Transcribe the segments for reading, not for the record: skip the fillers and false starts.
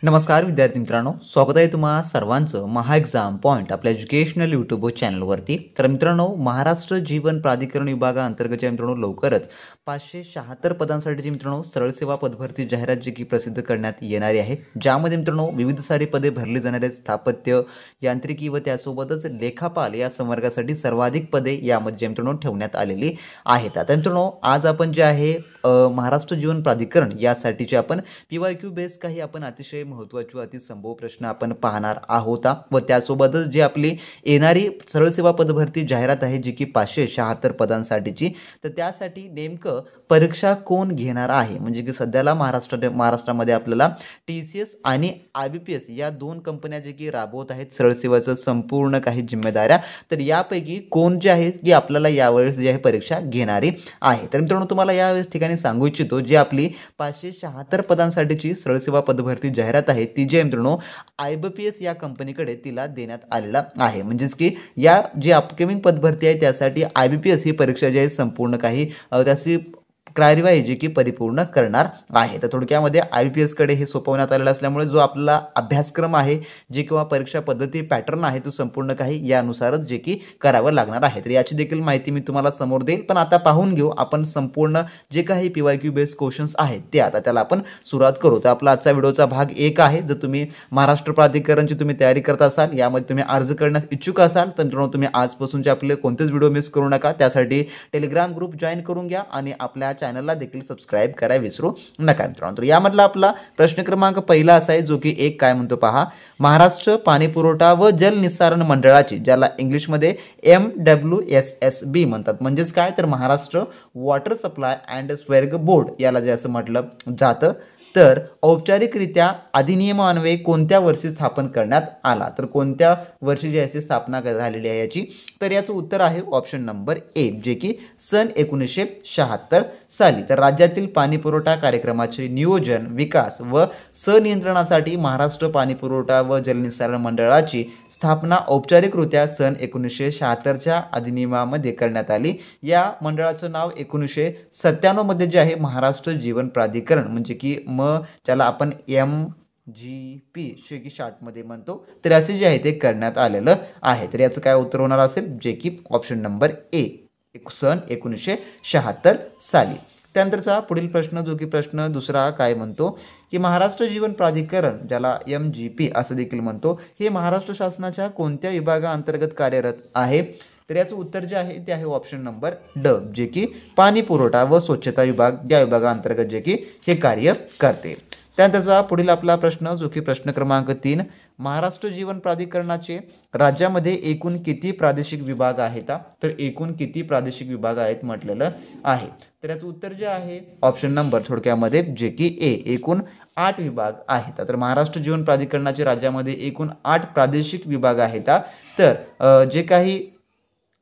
नमस्कार विद्यार्थी मित्रांनो, स्वागत आहे तुम्हा सर्वांचं महा एक्झाम पॉईंट आपल्या एज्युकेशनल यूट्यूब चॅनलवरती। तर मित्रांनो, महाराष्ट्र जीवन प्राधिकरण विभागाअंतर्गतच्या मित्रांनो लवकरच 576 पदांसाठीची मित्रांनो सरळ सेवा पदभरती जाहिरात जी की प्रसिद्ध करण्यात येणारी आहे, ज्यामध्ये मित्रांनो विविध सारी पदे भरली जाणार आहेत। स्थापत्य, यांत्रिकी व त्यासोबतच लेखापाल या संवर्गासाठी सर्वाधिक पदे यामध्ये मित्रांनो ठेवण्यात आलेली आहेत। आता मित्रांनो, आज आपण जे आहे महाराष्ट्र जीवन प्राधिकरण यासाठीचे आपण PYQ बेस काही आपण अतिशय महत्त्वाचे व अतिसंभव प्रश्न आपण पाहणार आहोत व त्यासोबतच जी आपली येणारी सरळ सेवा पदभरती जाहिरात आहे जी की 576 पदांसाठीची, तर त्यासाठी नेमकं परीक्षा कोण घेणार आहे, म्हणजे की सध्याला महाराष्ट्रामध्ये आपल्याला TCS आणि IBPS या दोन कंपन्या जे की राबवत आहेत सरळ सेवाचं संपूर्ण काही जिम्मेदाऱ्या, तर यापैकी कोण जे आहे की आपल्याला यावेळेस जी आहे परीक्षा घेणारी आहे। तर मित्रांनो, तुम्हाला या ठिकाणी सांगू इच्छितो, जी आपली 576 पदांसाठीची सरळ सेवा पदभरती जाहिरात आहे ती जे मित्रांनो IBPS या कंपनीकडे तिला देण्यात आलेला आहे। म्हणजेच की या जी अपकमिंग पदभरती आहे त्यासाठी IBPS ही परीक्षा जी आहे संपूर्ण काही त्याची कार्यवाही जी की परिपूर्ण करणार आहे। तर थोडक्यामध्ये IBPS कडे हे सोपवण्यात आलेलं असल्यामुळे जो आपला अभ्यासक्रम आहे जे किंवा परीक्षा पद्धती पॅटर्न आहे तो संपूर्ण काही यानुसारच जे की करावं लागणार आहे। तर याची देखील माहिती मी तुम्हाला समोर देईल, पण आता पाहून घेऊ आपण संपूर्ण जे काही PYQ बेस्ड क्वेश्चन्स आहेत ते। आता त्याला आपण सुरुवात करू। तर आपला आजचा व्हिडिओचा भाग 1 आहे। जर तुम्ही महाराष्ट्र प्राधिकरणची तुम्ही तयारी करत असाल, यामध्ये तुम्ही अर्ज करण्यास इच्छुक असाल, तर मित्रांनो तुम्ही आजपासूनचे आपले कोणतेच व्हिडिओ मिस करू नका। त्यासाठी टेलिग्राम ग्रुप जॉईन करून घ्या आणि आपल्या चॅनलला देखील सबस्क्राइब करायला विसरू नका मित्रांनो। तर यामधला आपला प्रश्न क्रमांक पहिला असा आहे, जो की एक काय म्हणतो पहा, महाराष्ट्र पाणी पुरवठा व जल निस्सारण मंडळाची, ज्याला इंग्लिशमध्ये MWSSB म्हणतात, म्हणजेच काय तर Maharashtra water supply and sewage board याला जे असं म्हटलं जातं, तर औपचारिकरित्या अधिनियमान्वये कोणत्या वर्षी स्थापन करण्यात आला, तर कोणत्या वर्षी जी याची स्थापना झालेली आहे याची, तर याचं उत्तर आहे ऑप्शन नंबर ए, जे की सन 1976 साली। तर राज्यातील पाणी पुरवठा कार्यक्रमाचे नियोजन, विकास व संनियंत्रणासाठी महाराष्ट्र पाणी पुरवठा व जलनिस्सारण मंडळाची स्थापना औपचारिकरित्या सन 1976च्या अधिनियमामध्ये करण्यात आली। या मंडळाचं नाव 1997 मध्ये जे आहे महाराष्ट्र जीवन प्राधिकरण, म्हणजे की ज्याला आपण MGP शॉर्ट मध्ये म्हणतो, तर असे जे आहे ते करण्यात आलेलं आहे। तर याचं काय उत्तर होणार असेल, जे की ऑप्शन नंबर ए, सन 1976 साली। त्यानंतरचा पुढील प्रश्न, जो की प्रश्न दुसरा काय म्हणतो की महाराष्ट्र जीवन प्राधिकरण, ज्याला MGP असं देखील म्हणतो, हे महाराष्ट्र शासनाच्या कोणत्या विभागाअंतर्गत कार्यरत आहे, तर याचं उत्तर जे आहे ते आहे ऑप्शन नंबर ड, जे की पाणी पुरवठा व स्वच्छता विभाग या विभागाअंतर्गत जे की हे कार्य करते। त्यानंतरचा पुढील आपला प्रश्न, जो की प्रश्न क्रमांक 3, महाराष्ट्र जीवन प्राधिकरणाचे राज्यामध्ये एकूण किती प्रादेशिक विभाग आहेत, तर एकूण किती प्रादेशिक विभाग आहेत म्हटलेलं आहे। तर याचं उत्तर जे आहे ऑप्शन नंबर थोडक्यामध्ये जे की ए, एकूण 8 विभाग आहेत। तर महाराष्ट्र जीवन प्राधिकरणाचे राज्यामध्ये एकूण 8 प्रादेशिक विभाग आहेत। तर जे काही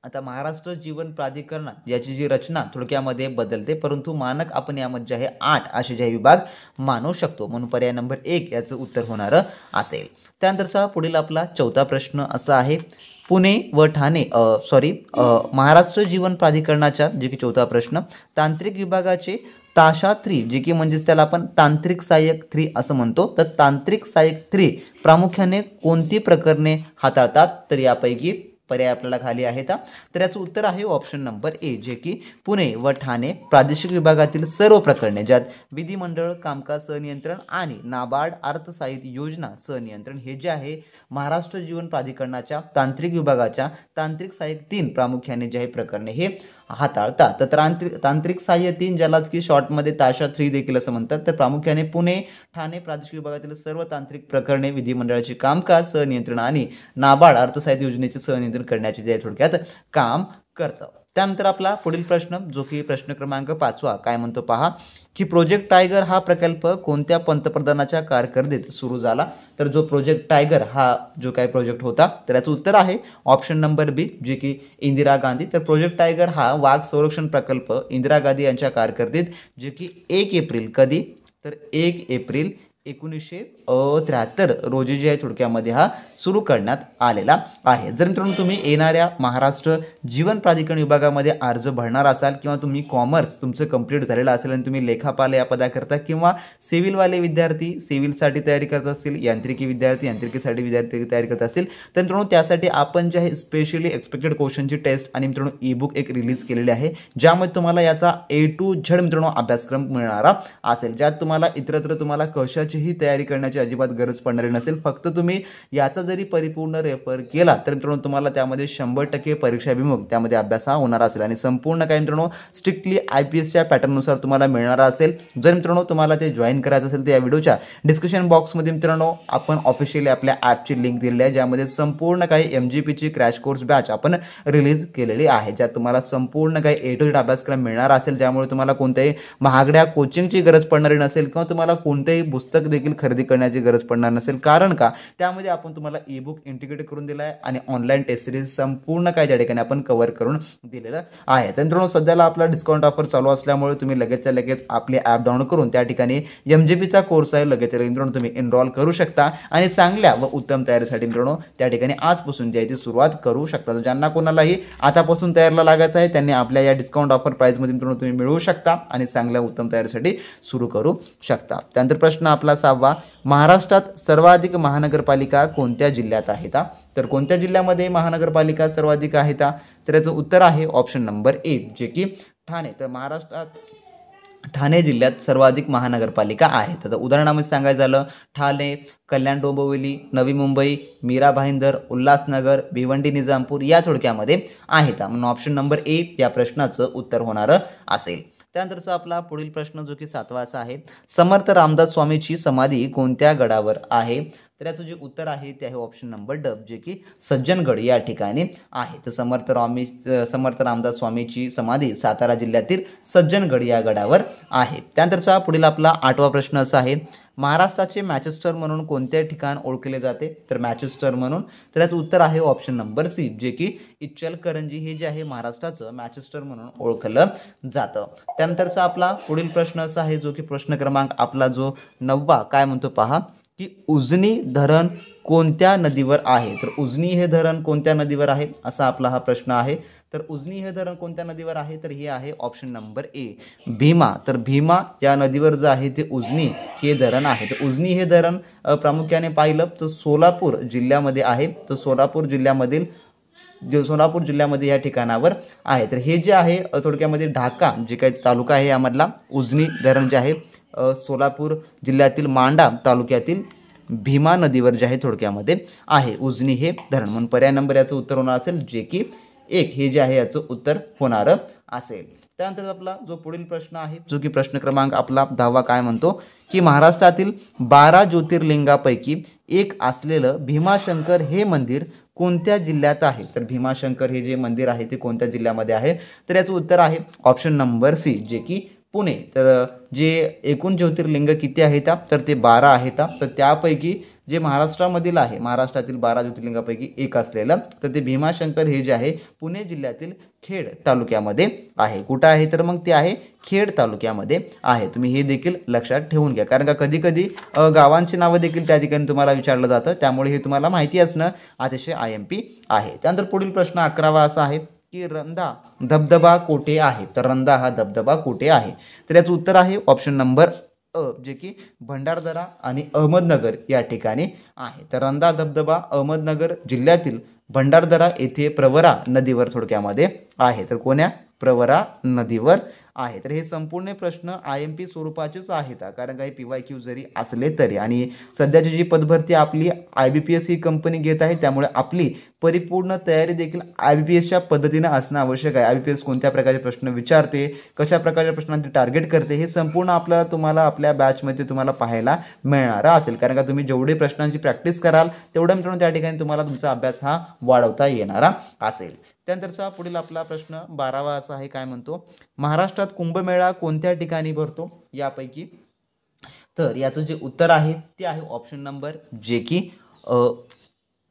आता महाराष्ट्र जीवन प्राधिकरण याची जी रचना थोडक्यामध्ये बदलते, परंतु मानक आपण यामध्ये जे आहे 8 असे जे विभाग मानू शकतो, म्हणून पर्याय नंबर 1 याचं उत्तर होणार असेल। त्यानंतरचा पुढील आपला चौथा प्रश्न असा आहे, पुणे व ठाणे महाराष्ट्र जीवन प्राधिकरणाच्या जे की चौथा प्रश्न, तांत्रिक विभागाचे ताशा 3, जे की म्हणजे त्याला आपण तांत्रिक सहाय्यक 3 असं म्हणतो, तर तांत्रिक सहाय्यक 3 प्रामुख्याने कोणती प्रकरणे हाताळतात, तर यापैकी पर्याय आपल्याला खाली आहेत। तर याचं उत्तर आहे ऑप्शन नंबर ए, जे की पुणे व ठाणे प्रादेशिक विभागातील सर्व प्रकरणे, ज्यात विधिमंडळ कामकाज सहनियंत्रण आणि नाबार्ड अर्थसहाय्यित योजना सहनियंत्रण हे जे आहे महाराष्ट्र जीवन प्राधिकरणाच्या तांत्रिक विभागाच्या तांत्रिक सहाय्यक 3 प्रामुख्याने जे आहे प्रकरणे हे हाताळतात। तर तांत्रिक सहाय्य 3, ज्यालाच की शॉर्टमध्ये ताशा 3 देखील असं म्हणतात, तर प्रामुख्याने पुणे ठाणे प्रादेशिक विभागातील सर्व तांत्रिक प्रकरणे विधिमंडळाचे कामकाज सहनियंत्रण आणि नाबार्ड अर्थसहाय्यित योजनेचे सहनियंत्रण करण्याचे जे थोडक्यात काम करतं। त्यानंतर आपला पुढील प्रश्न, जो की प्रश्न क्रमांक 5 काय म्हणतो पहा, की प्रोजेक्ट टायगर हा प्रकल्प कोणत्या पंतप्रधानाच्या कारकिर्दीत सुरू झाला, तर जो प्रोजेक्ट टायगर हा जो काही प्रोजेक्ट होता, तर याचं उत्तर आहे ऑप्शन नंबर बी, जे की इंदिरा गांधी। तर प्रोजेक्ट टायगर हा वाघ संरक्षण प्रकल्प इंदिरा गांधी यांच्या कारकिर्दीत जे की 1 एप्रिल कधी, तर 1 एप्रिल 1973 रोजी जे आहे थोडक्यामध्ये हा सुरू करण्यात आलेला आहे. जर मित्रांनो तुम्ही येणाऱ्या महाराष्ट्र जीवन प्राधिकरण विभागामध्ये अर्ज भरणार असाल किंवा तुम्ही कॉमर्स तुमचं कंप्लीट झालेलं असेल आणि तुम्ही लेखापाल या पदाकरता किंवा सिव्हिलवाले विद्यार्थी सिव्हिलसाठी तयारी करत असतील, यांत्रिकी विद्यार्थी यांत्रिकीसाठी विद्यार्थी तयारी करत असतील तर मित्रांनो त्यासाठी आपण जे आहे स्पेशली एक्सपेक्टेड क्वेश्चनची टेस्ट आणि मित्रांनो ई बुक एक रिलीज केलेली आहे, ज्यामध्ये तुम्हाला याचा A to Z मित्रांनो अभ्यासक्रम मिळणारा असेल, ज्यात तुम्हाला इतरत्र तुम्हाला कशाचीही तयारी करण्याची अजिबात गरज पडणारी नसेल. फक्त तुम्ही याचा जरी परिपूर्ण रेफर केला तर मित्रांनो तुम्हाला त्यामध्ये 100% परीक्षाभिमुख त्यामध्ये अभ्यास हा होणार असेल आणि संपूर्ण काय मित्रांनो स्ट्रिक्टली IPSच्या पॅटर्ननुसार तुम्हाला मिळणार असेल. जर मित्रांनो तुम्हाला ते जॉईन करायचं असेल तर या व्हिडिओच्या डिस्क्रिप्शन बॉक्समध्ये मित्रांनो आपण ऑफिशियली आपल्या ॲपची लिंक दिलेली आहे, ज्यामध्ये संपूर्ण काही MGPची क्रॅश कोर्स बॅच आपण रिलीज केलेली आहे, ज्यात तुम्हाला संपूर्ण काही A to Z अभ्यासक्रम मिळणार असेल, ज्यामुळे तुम्हाला कोणत्याही महागड्या कोचिंगची गरज पडणारी नसेल किंवा तुम्हाला कोणतेही पुस्तक देखील खरेदी करण्याची गरज पडणार नसेल. कारण का त्यामध्ये आपण तुम्हाला ई बुक इंटिग्रेट करून दिला आहे आणि ऑनलाईन टेस्ट सिरीज संपूर्ण काही त्या ठिकाणी आपण कव्हर करून दिलेलं आहे. तर मित्रांनो सध्याला आपला डिस्काउंट ऑफर चालू असल्यामुळे तुम्ही लगेचच्या लगेच आपली ॲप डाउनलोड करून त्या ठिकाणी MGPचा कोर्स आहे लगेच मित्रांनो तुम्ही एनरोल करू शकता आणि चांगल्या व उत्तम तयारीसाठी मित्रांनो त्या ठिकाणी आजपासून जी आहे ती सुरुवात करू शकता. ज्यांना कोणालाही आतापासून तयारीला लागायचं आहे त्यांनी आपल्या या डिस्काउंट ऑफर प्राइसमध्ये मित्रांनो तुम्ही मिळवू शकता आणि चांगल्या उत्तम तयारीसाठी सुरू करू शकता. त्यानंतर प्रश्न आपला 6वा, महाराष्ट्रात सर्वाधिक महानगरपालिका कोणत्या जिल्ह्यात आहेत? तर कोणत्या जिल्ह्यामध्ये महानगरपालिका सर्वाधिक आहेत? तर याचं उत्तर आहे ऑप्शन नंबर A जे की ठाणे. तर महाराष्ट्रात ठाणे जिल्ह्यात सर्वाधिक महानगरपालिका आहेत. तर उदाहरणामध्ये सांगायचं झालं ठाणे, कल्याण डोंबिवली, नवी मुंबई, मीरा भाईंदर, उल्हासनगर, भिवंडी निजामपूर या थोडक्यामध्ये आहेत. म्हणून ऑप्शन नंबर A या प्रश्नाचं उत्तर होणार असेल. त्यानंतरचा आपला पुढील प्रश्न जो की 7वा असा आहे, समर्थ रामदास स्वामीची समाधी कोणत्या गडावर आहे? तर याचं जे उत्तर आहे ते आहे ऑप्शन नंबर D जे की सज्जनगड या ठिकाणी आहे. तर समर्थ रामदास स्वामीची समाधी सातारा जिल्ह्यातील सज्जनगड या गडावर आहे. त्यानंतरचा पुढील आपला 8वा प्रश्न असा आहे, महाराष्ट्राचे मॅचेस्टर म्हणून कोणत्या ठिकाण ओळखले जाते? तर मॅचेस्टर म्हणून तर याचं उत्तर आहे ऑप्शन नंबर C जे की इचलकरंजी हे जे आहे महाराष्ट्राचं मॅचेस्टर म्हणून ओळखलं जातं. त्यानंतरचा आपला पुढील प्रश्न असा आहे जो की प्रश्न क्रमांक आपला जो 9वा काय म्हणतो पहा की उजनी धरण कोणत्या नदीवर आहे? तर उजनी हे धरण कोणत्या नदीवर आहे असा आपला हा प्रश्न आहे. तर उजनी हे धरण कोणत्या नदीवर आहे? तर हे आहे ऑप्शन नंबर A भीमा. तर भीमा या नदीवर जे आहे ते उजनी हे धरण आहे. तर उजनी हे धरण प्रामुख्याने पाहिलं तर सोलापूर जिल्ह्यामध्ये आहे. तर सोलापूर जिल्ह्यामध्ये या ठिकाणावर आहे. तर हे जे आहे थोडक्यामध्ये ढाका जे काही तालुका आहे यामधला उजनी धरण जे आहे सोलापूर जिल्ह्यातील मांडा तालुक्यातील भीमा नदीवर जे आहे थोडक्यामध्ये आहे उजनी हे धरण. म्हणून पर्याय नंबर याचं उत्तर होणार असेल जे की 1 हे जे आहे याचं उत्तर होणार असेल. त्यानंतर आपला जो पुढील प्रश्न आहे जो की प्रश्न क्रमांक आपला 10वा काय म्हणतो की महाराष्ट्रातील 12 ज्योतिर्लिंगापैकी एक असलेलं भीमाशंकर हे मंदिर कोणत्या जिल्ह्यात आहे? तर भीमाशंकर हे जे मंदिर आहे ते कोणत्या जिल्ह्यामध्ये आहे? तर याचं उत्तर आहे ऑप्शन नंबर C जे की पुणे. तर जे एकूण ज्योतिर्लिंग किती आहेत? तर ते 12 आहेत. तर त्यापैकी जे महाराष्ट्रातील 12 ज्योतिर्लिंगापैकी एक असलेलं तर ते भीमाशंकर हे जे आहे पुणे जिल्ह्यातील खेड तालुक्यामध्ये आहे. कुठं आहे? तर मग ते आहे खेड तालुक्यामध्ये आहे. तुम्ही हे देखील लक्षात ठेवून घ्या, कारण का कधी कधी गावांची नावं देखील त्या ठिकाणी तुम्हाला विचारलं जातं, त्यामुळे हे तुम्हाला माहिती असणं अतिशय IMP आहे. त्यानंतर पुढील प्रश्न 11वा असा आहे की रंधा धबधबा कोठे आहे? तर रंधा हा धबधबा कोठे आहे? तर याचं उत्तर आहे ऑप्शन नंबर अ जे की भंडारदरा आणि अहमदनगर या ठिकाणी आहे. तर रंधा धबधबा अहमदनगर जिल्ह्यातील भंडारदरा येथे प्रवरा नदीवर थोडक्यामध्ये आहे. तर कोण्या प्रवरा नदीवर आहे. तर हे संपूर्ण प्रश्न IMP स्वरूपाचेच आहेत, कारण काही PYQ जरी असले तरी. आणि सध्याची जी पदभरती आपली IBPS ही कंपनी घेत आहे, त्यामुळे आपली परिपूर्ण तयारी देखील IBPSच्या पद्धतीने असणं आवश्यक आहे. IBPS कोणत्या प्रकारचे प्रश्न विचारते, कशा प्रकारच्या प्रश्नांचे टार्गेट करते, हे संपूर्ण तुम्हाला आपल्या बॅचमध्ये तुम्हाला पाहायला मिळणार असेल. कारण का तुम्ही जेवढे प्रश्नांची प्रॅक्टिस कराल तेवढं मित्रांनो त्या ठिकाणी तुम्हाला तुमचा अभ्यास हा वाढवता येणारा असेल. त्यानंतरचा पुढील आपला प्रश्न 12वा असा आहे, काय म्हणतो महाराष्ट्रात कुंभमेळा कोणत्या ठिकाणी भरतो यापैकी? तर याचं जे उत्तर आहे ते आहे ऑप्शन नंबर जे की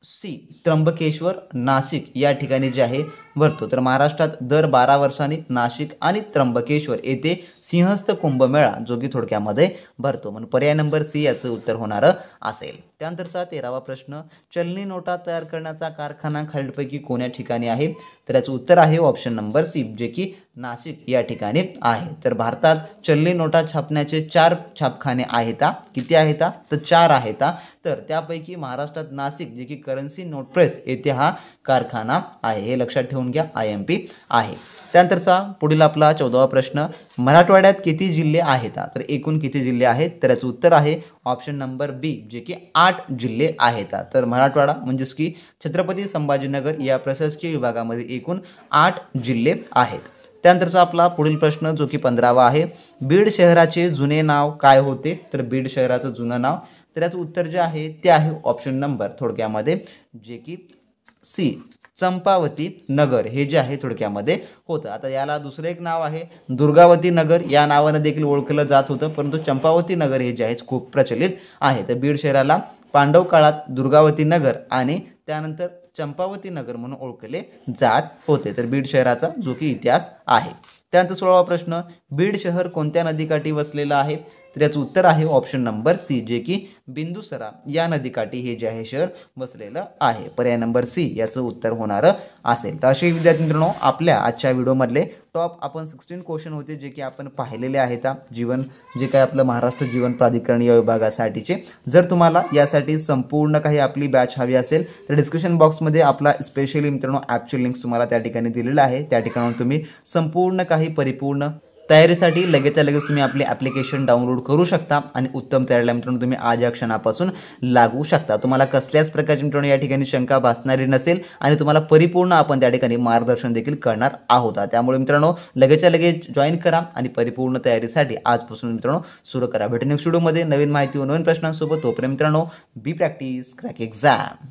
C त्र्यंबकेश्वर नाशिक या ठिकाणी जे आहे भरतो? तर महाराष्ट्रात दर 12 वर्षांनी नाशिक आणि त्र्यंबकेश्वर येथे सिंहस्थ कुंभमेळा जो की थोडक्यामध्ये भरतो. म्हणून पर्याय नंबर सी याचं उत्तर होणार असेल. त्यानंतरचा 13वा प्रश्न, चलनी नोटा तयार करण्याचा कारखाना खालीलपैकी कोण्या ठिकाणी आहे? तर याचं उत्तर आहे ऑप्शन नंबर सी, जे की नाशिक या ठिकाणी आहे. तर भारतात चलनी नोटा छापण्याचे 4 छापखाने आहेत. किती आहेत? तर 4 आहेत. तर त्यापैकी महाराष्ट्रात नाशिक जे की करन्सी नोट प्रेस येथे हा कारखाना आहे. हे लक्षात ठेवून घ्या, IMP आहे. त्यानंतरचा पुढील आपला 14वा प्रश्न, मराठवाड्यात किती जिल्हे आहेत? तर एकूण किती जिल्हे आहेत? तर याचं उत्तर आहे ऑप्शन नंबर बी, जे की 8 जिल्हे आहेत. तर मराठवाडा म्हणजेच की छत्रपती संभाजीनगर या प्रशासकीय विभागामध्ये एकूण 8 जिल्हे आहेत. त्यानंतरचा आपला पुढील प्रश्न जो की 15वा आहे, बीड शहराचे जुने नाव काय होते? तर बीड शहराचं जुनं नाव, तर याचं उत्तर जे आहे ते आहे ऑप्शन नंबर थोडक्यामध्ये जे की सी, चंपावती नगर हे जे आहे थोडक्यामध्ये होतं. आता याला दुसरं एक नाव आहे दुर्गावती नगर, या नावानं देखील ओळखलं जात होतं, परंतु चंपावती नगर हे जे आहे खूप प्रचलित आहे. तर बीड शहराला पांडव काळात दुर्गावती नगर आणि त्यानंतर चंपावती नगर म्हणून ओळखले जात होते. तर बीड शहराचा जो की इतिहास आहे. त्यानंतर 16वा प्रश्न, बीड शहर कोणत्या नदीकाठी वसलेलं आहे? तर याचं उत्तर आहे ऑप्शन नंबर सी, जे की बिंदुसरा या नदीकाठी हे जे आहे शहर वसलेलं आहे. पर्याय नंबर सी याचं उत्तर होणार असेल. तर असे विद्यार्थी मित्रांनो आपल्या आजच्या व्हिडिओमधले टॉप आपण 16 क्वेश्चन होते जे की आपण पाहिलेले आहेत जीवन जे काय आपलं महाराष्ट्र जीवन प्राधिकरण या विभागासाठीचे. जर तुम्हाला यासाठी संपूर्ण काही आपली बॅच हवी असेल तर डिस्क्रिप्शन बॉक्समध्ये आपला स्पेशली मित्रांनो ॲपची लिंक तुम्हाला त्या ठिकाणी दिलेलं आहे. त्या ठिकाणाहून तुम्ही संपूर्ण काही परिपूर्ण तयारीसाठी लगेचच्या लगेच तुम्ही आपली ॲप्लिकेशन डाउनलोड करू शकता आणि उत्तम तयारीला मित्रांनो तुम्ही आज या क्षणापासून लागू शकता. तुम्हाला कसल्याच प्रकारची मित्रांनो या ठिकाणी शंका भासणारी नसेल आणि तुम्हाला परिपूर्ण आपण त्या ठिकाणी मार्गदर्शन देखील करणार आहोत. त्यामुळे मित्रांनो लगेचच्या लगेच जॉईन करा आणि परिपूर्ण तयारीसाठी आजपासून मित्रांनो सुरू करा. भेटू नेक्स्ट व्हिडिओमध्ये नवीन माहिती व नवीन प्रश्नांसोबत. तोपर्यंत मित्रांनो बी प्रॅक्टिस क्रॅक एक्झाम.